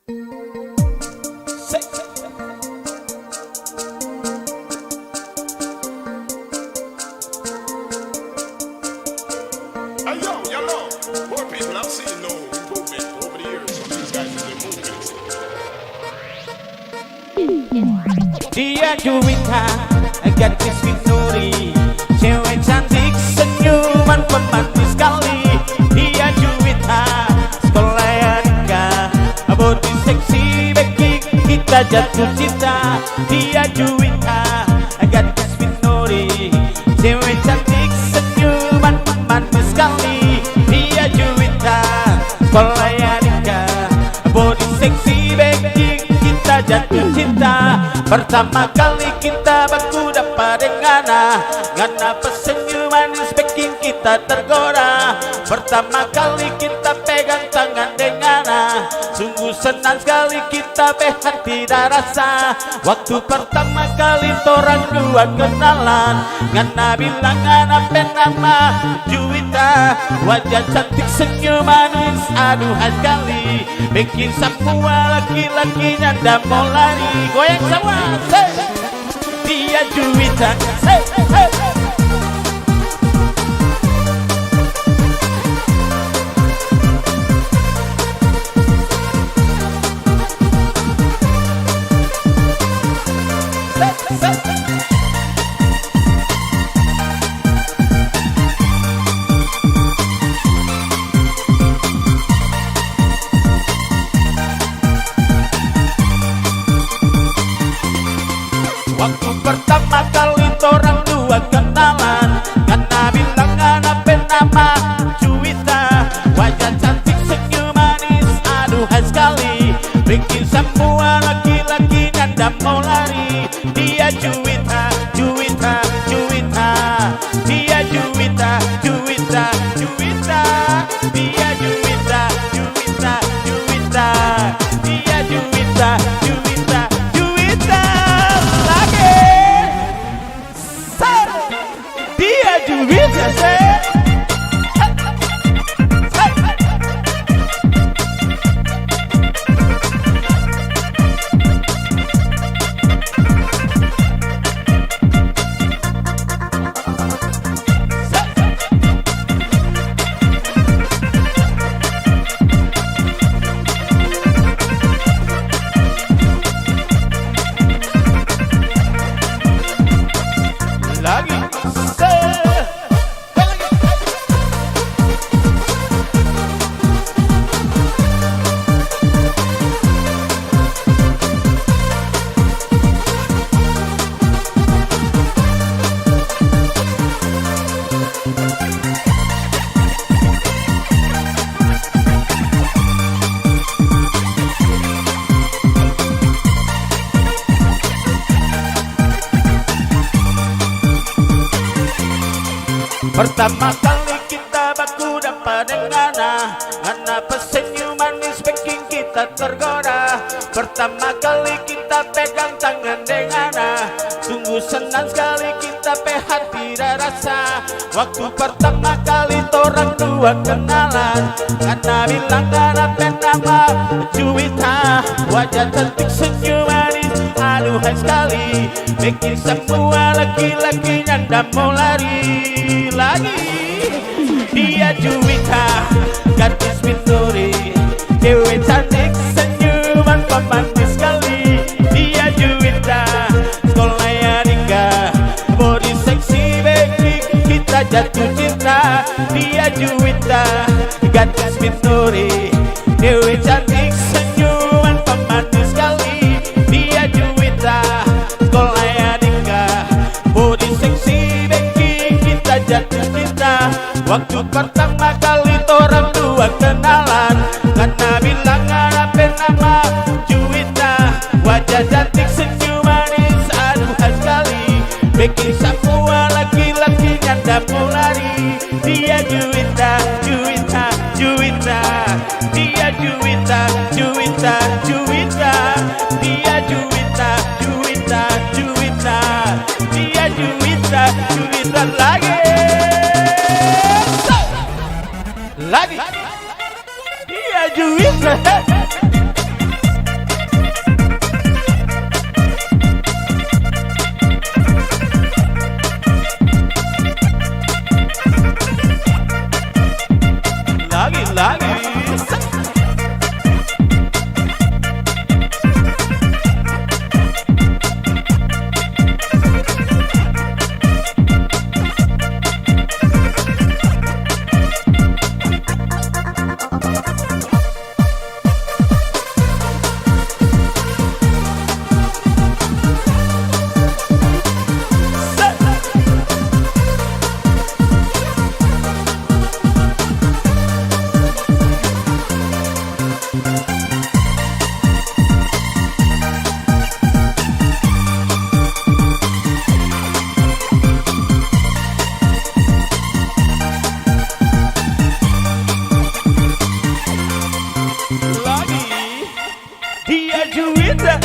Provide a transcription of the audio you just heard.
Poor people, I've seen no improvement over the years from these guys in their movements. Dia Juwita, gadis Victory, cewek cantik senyuman pemanis sekali. Dia Juwita, sekolah Yanika, body seksi beki kita jatuh cinta. Dia Juwita, gadis Victory, cewek cantik senyuman pemanis sekali. Dia Juwita, sekolah Yanika, body seksi beki kita jatuh cinta. Pertama kali kita baku dapat dengan ngana pesenyum manis bikin kita tergoda. Pertama kali kita pegang tangan dengan sungguh senang sekali kita hati dan rasa. Waktu pertama kali torang dua kenalan, ngana bilang ngana nama Juwita, wajah cantik senyum manis aduhai sekali, bikin semua laki-laki nyanda mau lari. Goyang semua. Hey, dia Juwita. Hey, hey. Waktu pertama kali torang dua kenalan, ngana bilang ngana nama Juwita, wajah cantik senyum manis aduhai sekali, bikin semua laki-laki nyanda mau lari. Dia Juwita, Juwita, Juwita, dia Juwita, Juwita, Juwita, dia Juwita, Juwita, Juwita, dia Juwita, Juwita, Juwita. Dia Juwita, lagi. Pertama kali kita baku dapat dengan ngana pesenyum manis bikin kita tergoda. Pertama kali kita pegang tangan dengan sungguh senang sekali kita hati dan rasa. Waktu pertama kali torang dua kenalan, ngana bilang ngana nama Juwita, wajah cantik senyum manis aduhai sekali, bikin semua laki-laki nyanda mau lari. Lagi dia Juwita, gadis Victory, cewek cantik senyuman pemanis sekali. Dia Juwita, sekolah Yanika, body seksi bikin kita jatuh cinta. Dia Juwita, gadis Victory, cewek cantik senyuman pemanis sekali. Dia Juwita, sekolah Yanika, body seksi bikin kita jatuh cinta. Waktu pertama kali torang dua kenalan, ngana bilang ngana nama Juwita, wajah cantik senyum manis aduhai sekali, bikin semua laki-laki nyanda mau lari. Dia Juwita, Juwita, Juwita, dia Juwita, Juwita, Juwita, dia Juwita, Juwita, Juwita, dia Juwita, Juwita lagi. Lagi dia Juwita. Dia Juwita.